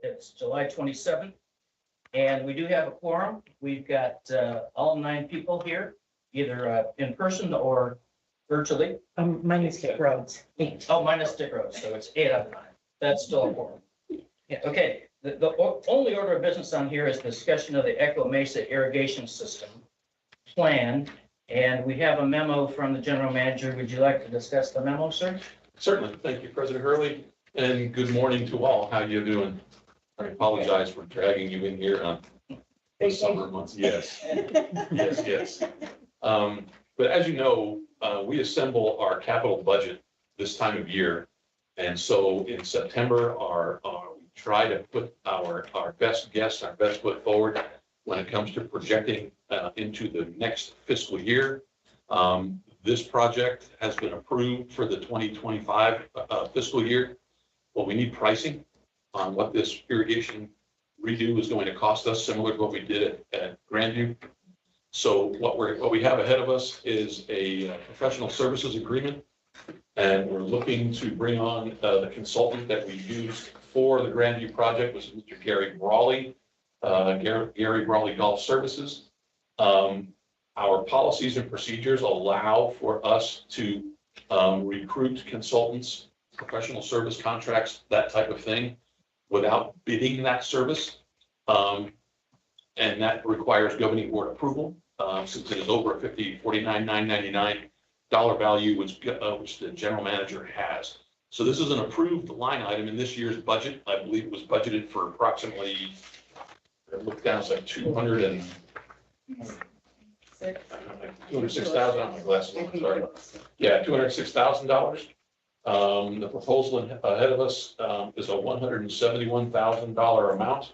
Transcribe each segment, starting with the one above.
It's July 27th, and we do have a quorum. We've got all 9 people here, either in person or virtually. Minus Dick Rhodes, 8. Oh, minus Dick Rhodes, so it's 8 out of 9. That's still a quorum. Yeah, okay. The only order of business on here is discussion of the Echo Mesa irrigation system plan, and we have a memo from the general manager. Would you like to discuss the memo, sir? Certainly. Thank you, President Hurley, and good morning to all. How you doing? I apologize for dragging you in here on the summer months. Yes, yes. But as you know, we assemble our capital budget this time of year. And so in September, we try to put our best guess, our best foot forward when it comes to projecting into the next fiscal year. This project has been approved for the 2025 fiscal year. Well, we need pricing on what this irrigation redo is going to cost us, similar to what we did at Grandview. So what we have ahead of us is a professional services agreement, and we're looking to bring on the consultant that we used for the Grandview project, was Mr. Gary Brawley, Gary Brawley Golf Services. Our policies and procedures allow for us to recruit consultants, professional service contracts, that type of thing, without bidding that service. And that requires governing board approval, since it is over a $49,999 value, which the general manager has. So this is an approved line item in this year's budget. I believe it was budgeted for approximately, I looked down, it's like 206,000 on my glasses, I'm sorry. Yeah, $206,000. The proposal ahead of us is a $171,000 amount.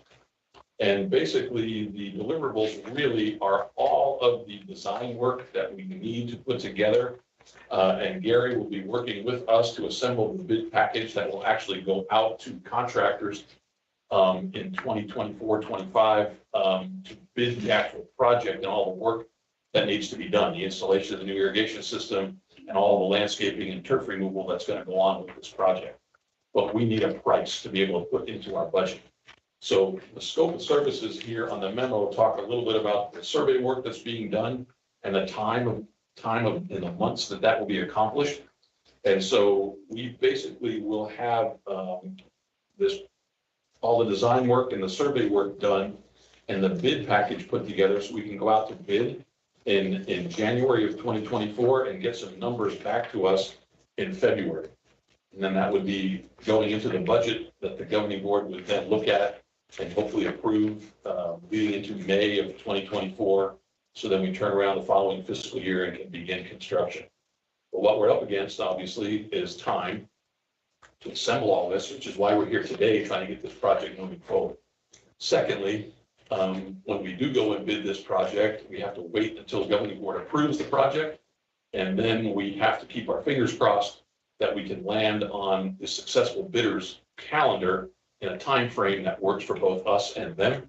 And basically the deliverables really are all of the design work that we need to put together. And Gary will be working with us to assemble the bid package that will actually go out to contractors in 2024-25 to bid the actual project and all the work that needs to be done, the installation of the new irrigation system, and all the landscaping and turf removal that's going to go on with this project. But we need a price to be able to put into our budget. So the scope of services here on the memo talk a little bit about the survey work that's being done and the time of in the months that will be accomplished. And so we basically will have all the design work and the survey work done and the bid package put together so we can go out to bid in January of 2024 and get some numbers back to us in February. And then that would be going into the budget that the governing board would then look at and hopefully approve leading into May of 2024. So then we turn around the following fiscal year and can begin construction. But what we're up against, obviously, is time to assemble all this, which is why we're here today, trying to get this project moving forward. Secondly, when we do go and bid this project, we have to wait until the governing board approves the project. And then we have to keep our fingers crossed that we can land on the successful bidders calendar in a time frame that works for both us and them,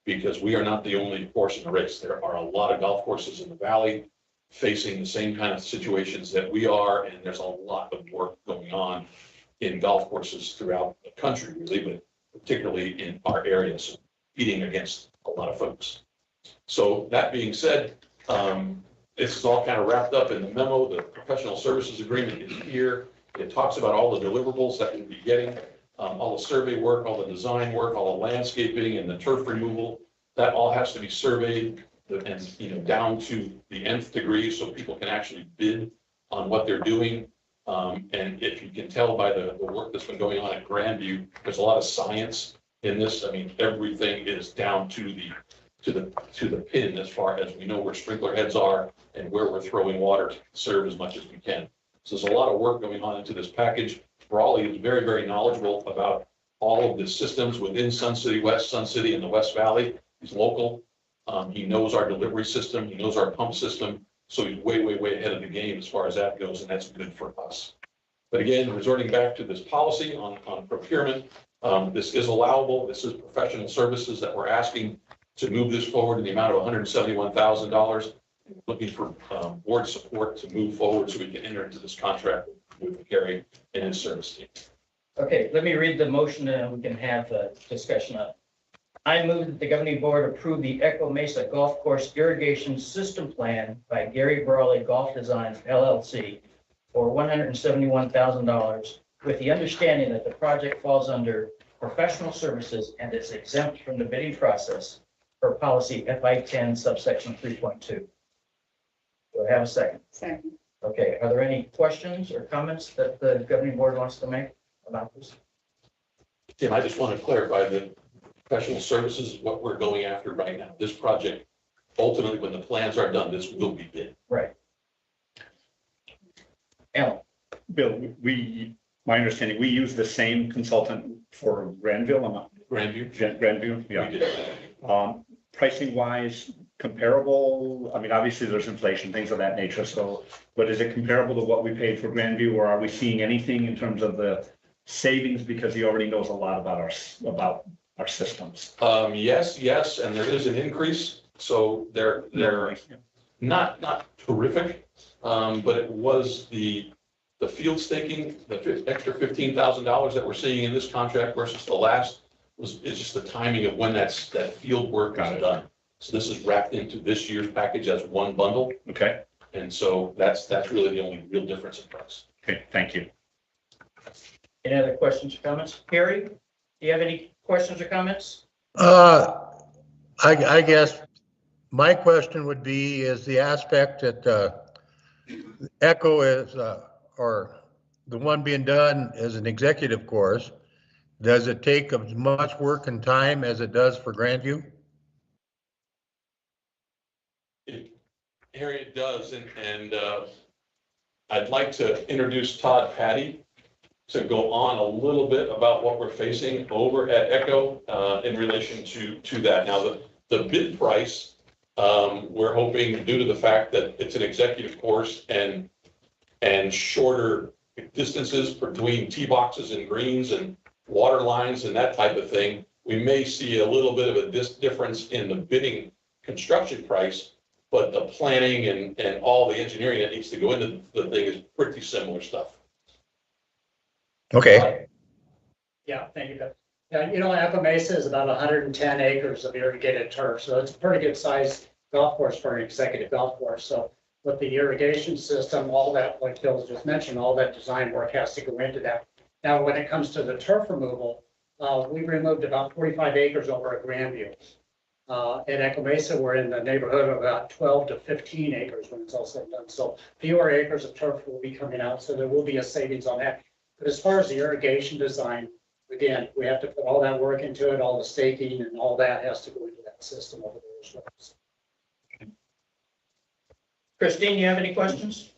because we are not the only horse in the race. There are a lot of golf courses in the valley facing the same kind of situations that we are, and there's a lot of work going on in golf courses throughout the country, really, but particularly in our areas, competing against a lot of folks. So that being said, this is all kind of wrapped up in the memo. The professional services agreement is here. It talks about all the deliverables that we'll be getting, all the survey work, all the design work, all the landscaping and the turf removal. That all has to be surveyed and down to the nth degree so people can actually bid on what they're doing. And if you can tell by the work that's been going on at Grandview, there's a lot of science in this. I mean, everything is down to the pin as far as we know where sprinkler heads are and where we're throwing water to conserve as much as we can. So there's a lot of work going on into this package. Brawley is very, very knowledgeable about all of the systems within Sun City West, Sun City, and the West Valley. He's local. He knows our delivery system. He knows our pump system. So he's way, way, way ahead of the game as far as that goes, and that's good for us. But again, resorting back to this policy on procurement, this is allowable. This is professional services that we're asking to move this forward in the amount of $171,000. Looking for board support to move forward so we can enter into this contract with Gary and his service team. Okay, let me read the motion and we can have a discussion on it. I move that the governing board approve the Echo Mesa Golf Course Irrigation System Plan by Gary Brawley Golf Designs LLC for $171,000 with the understanding that the project falls under professional services and is exempt from the bidding process per policy FI 10 subsection 3.2. Do I have a second? Second. Okay, are there any questions or comments that the governing board wants to make about this? Tim, I just want to clarify that professional services is what we're going after right now. This project, ultimately, when the plans are done, this will be bid. Right. Alan? Bill, my understanding, we use the same consultant for Granville, Grandview? yeah. We did. Pricing wise, comparable? I mean, obviously there's inflation, things of that nature. So, but is it comparable to what we paid for Grandview, or are we seeing anything in terms of the savings because he already knows a lot about our systems? Yes, and there is an increase. So they're not terrific, but it was the field staking, the extra $15,000 that we're seeing in this contract versus the last is just the timing of when that field work is done. So this is wrapped into this year's package as one bundle. Okay. And so that's really the only real difference in price. Okay, thank you. Any other questions or comments? Harry, do you have any questions or comments? I guess my question would be, is the aspect that Echo is, or the one being done is an executive course, does it take as much work and time as it does for Grandview? Harry, it does, and I'd like to introduce Todd Patty to go on a little bit about what we're facing over at Echo in relation to that. Now, the bid price, we're hoping, due to the fact that it's an executive course and shorter distances between tee boxes and greens and water lines and that type of thing, we may see a little bit of a difference in the bidding construction price, but the planning and all the engineering that needs to go into the thing is pretty similar stuff. Okay. Yeah, thank you. Echo Mesa is about 110 acres of irrigated turf, so it's a pretty good sized golf course for an executive golf course. So with the irrigation system, all that, like Bill just mentioned, all that design work has to go into that. Now, when it comes to the turf removal, we removed about 45 acres over at Grandview. At Echo Mesa, we're in the neighborhood of about 12 to 15 acres when it's all said and done. So fewer acres of turf will be coming out, so there will be a savings on that. But as far as the irrigation design, again, we have to put all that work into it, all the staking and all that has to go into that system over there as well. Christine, you have any questions?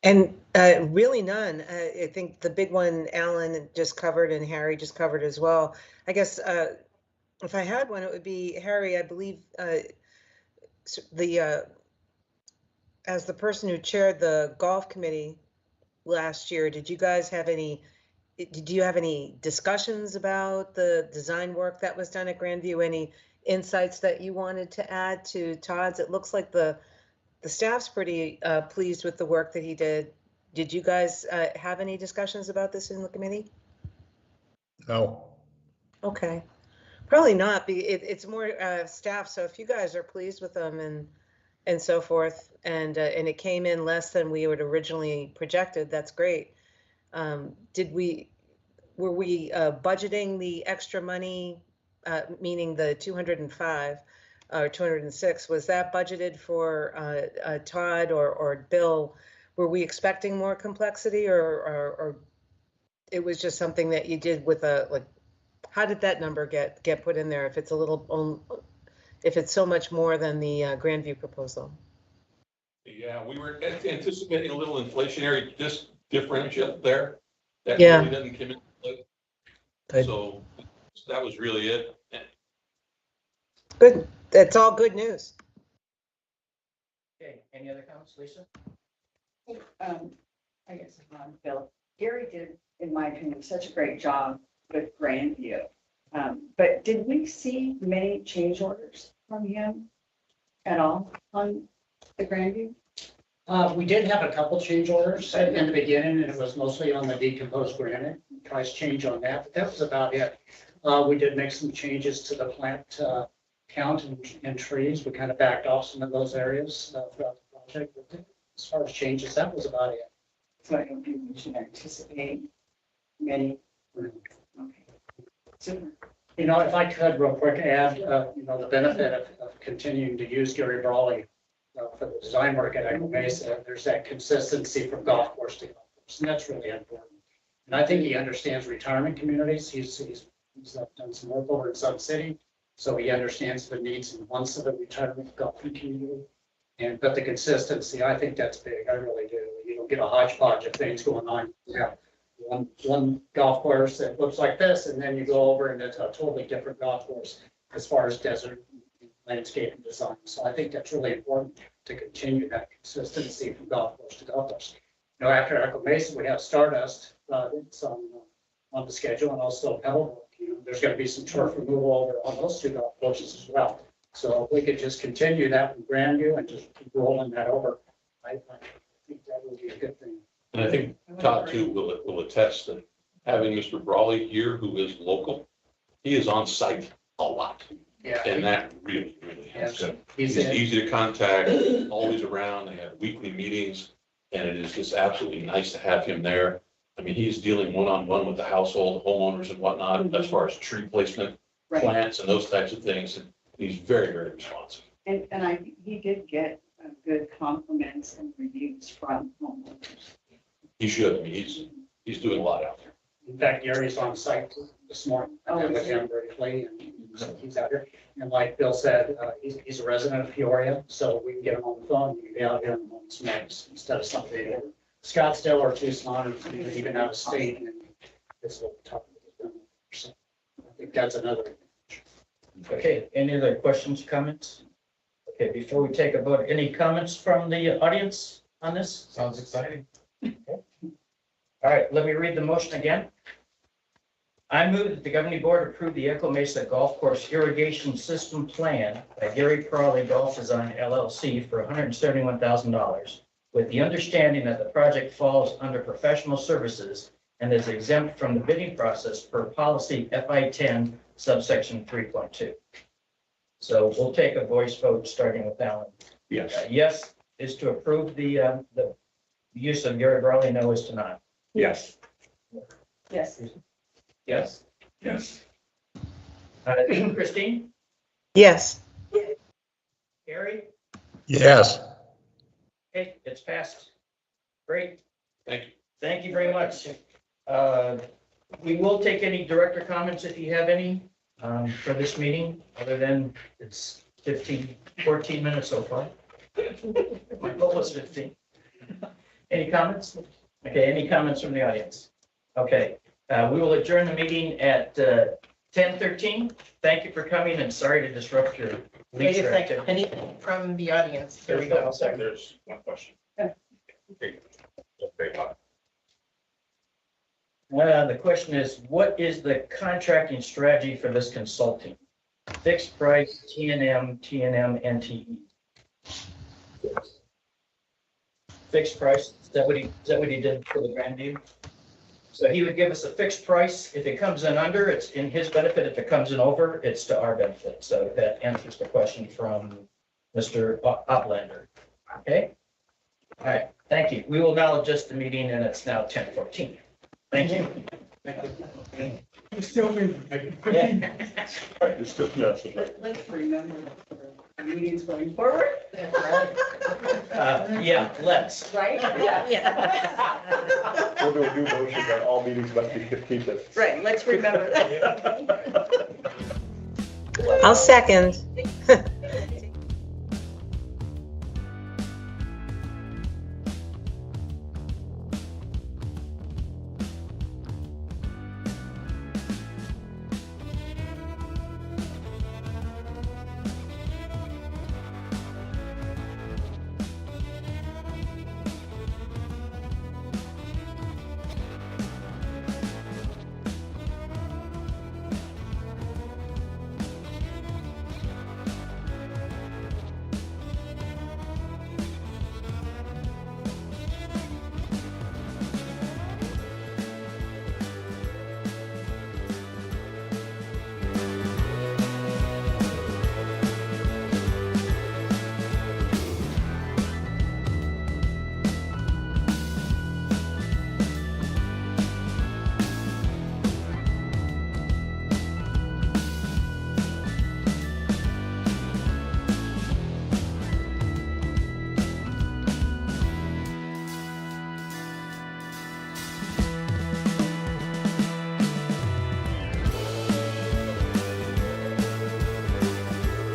And really none. I think the big one Alan just covered and Harry just covered as well. I guess if I had one, it would be Harry. I believe as the person who chaired the golf committee last year, did you guys have any? Did you have any discussions about the design work that was done at Grandview? Any insights that you wanted to add to Todd's? It looks like the staff's pretty pleased with the work that he did. Did you guys have any discussions about this in the committee? No. Okay, probably not. It's more staff. So if you guys are pleased with them and so forth, and it came in less than we had originally projected, that's great. Were we budgeting the extra money, meaning the 205 or 206? Was that budgeted for Todd or Bill? Were we expecting more complexity, or it was just something that you did with how did that number get put in there? If it's if it's so much more than the Grandview proposal? Yeah, we were anticipating a little inflationary differential there. That Yeah. really doesn't come into play. Good. So that was really it. Good. That's all good news. Okay. Any other comments, Lisa? I guess, Bill, Gary did, in my opinion, such a great job with Grandview. But did we see many change orders from him at all on the Grandview? We did have a couple change orders in the beginning, and it was mostly on the decomposed granite, price change on that, but that was about it. We did make some changes to the plant count and trees. We kind of backed off some of those areas throughout the project. But as far as changes, that was about it. So I don't think we should anticipate many. Okay. Super. You know, if I could real quick add, the benefit of continuing to use Gary Brawley for the design work at Echo Mesa, there's that consistency from golf course to golf course, and that's really important. And I think he understands retirement communities. He's done some work over in Sun City, so he understands the needs and wants of the retirement golfing community. But the consistency, I think that's big. I really do. You don't get a hodgepodge of things going on. Yeah. One golf course that looks like this, and then you go over and it's a totally different golf course as far as desert landscape and design. So I think that's really important to continue that consistency from golf course to golf course. After Echo Mesa, we have Stardust. It's on the schedule, and also Pebblebrook. There's going to be some turf removal over on those two golf courses as well. So if we could just continue that with Grandview and just keep rolling that over, I think that would be a good thing. And I think Todd too will attest that having Mr. Brawley here, who is local, he is on site a lot. Yeah. And that really helps. He's He's easy to contact, always around. They have weekly meetings, and it is just absolutely nice to have him there. I mean, he's dealing one-on-one with the household, homeowners and whatnot, as far as tree placement, Right. plants and those types of things. And he's very, very responsive. And he did get good compliments and reviews from homeowners. He should. I mean, he's doing a lot out there. In fact, Gary's on site this morning. I met with him briefly, and he's out here. And like Bill said, he's a resident of Peoria, so we can get him on the phone. We can be out here in the mornings instead of something in Scottsdale or Tucson, or even out of state. And this will talk about it. So I think that's another. Okay, any other questions, comments? Okay, before we take a vote, any comments from the audience on this? Sounds exciting. All right, let me read the motion again. I move that the governing board approve the Echo Mesa Golf Course Irrigation System Plan by Gary Crawley Golf Design LLC for $171,000, with the understanding that the project falls under professional services and is exempt from the bidding process per policy FI 10 subsection 3.2. So we'll take a voice vote starting with Alan. Yes. Yes is to approve the use of Gary Brawley, no is to not. Yes. Yes. Yes. Yes. Christine? Yes. Gary? Yes. Okay, it's passed. Great. Thank you. Thank you very much. We will take any director comments if you have any for this meeting, other than it's 14 minutes so far. My goal was 15. Any comments? Okay, any comments from the audience? Okay, we will adjourn the meeting at 10:13. Thank you for coming and sorry to disrupt your leisure activity. Anything from the audience? Here we go. There's one question. The question is, what is the contracting strategy for this consulting? Fixed price, T&M, NTE. Fixed price, is that what he did for the Grandview? So he would give us a fixed price. If it comes in under, it's in his benefit. If it comes in over, it's to our benefit. So that answers the question from Mr. Oplander. Okay? All right, thank you. We will now adjust the meeting and it's now 10:14. Thank you. You still need. Yeah. Let's remember our meetings going forward. Yeah, let's. Right? Yeah. We'll do a new motion that all meetings must be 15 minutes. Right, let's remember that. I'll second.